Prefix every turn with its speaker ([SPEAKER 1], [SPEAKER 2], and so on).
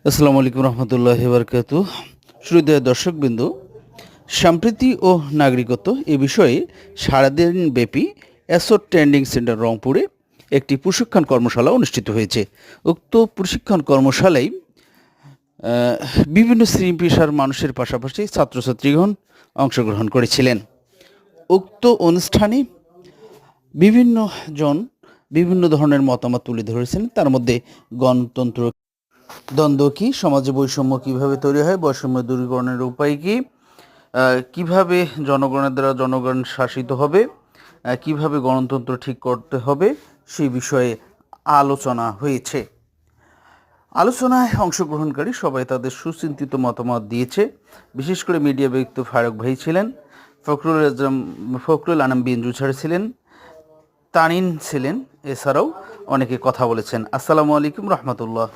[SPEAKER 1] আসসালামু আলাইকুম রহমতুল্লাহি বারকাতু। শ্রদ্ধেয় দর্শকবৃন্দ, সম্প্রীতি ও নাগরিকত্ব এ বিষয়ে সারাদিন ব্যাপী অ্যাসোট ট্রেনিং সেন্টার রংপুরে একটি প্রশিক্ষণ কর্মশালা অনুষ্ঠিত হয়েছে। উক্ত প্রশিক্ষণ কর্মশালায় বিভিন্ন শ্রেণী পেশার মানুষের পাশাপাশি ছাত্রছাত্রীগণ অংশগ্রহণ করেছিলেন। উক্ত অনুষ্ঠানে বিভিন্ন জন বিভিন্ন ধরনের মতামত তুলে ধরেছেন। তার মধ্যে গণতন্ত্র দ্বন্দ্ব কী, সমাজে বৈষম্য কীভাবে তৈরি হয়, বৈষম্য দূরীকরণের উপায় কী, কীভাবে জনগণের দ্বারা জনগণ শাসিত হবে, কীভাবে গণতন্ত্র ঠিক করতে হবে, সেই বিষয়ে আলোচনা হয়েছে। আলোচনায় অংশগ্রহণকারী সবাই তাদের সুচিন্তিত মতামত দিয়েছে। বিশেষ করে মিডিয়া ব্যক্তি ফারুক ভাই ছিলেন, ফখরুল আনাম বিন জুছার ছিলেন, তানিন ছিলেন, এছাড়াও অনেকে কথা বলেছেন। আসসালামু আলাইকুম রহমতুল্লাহ।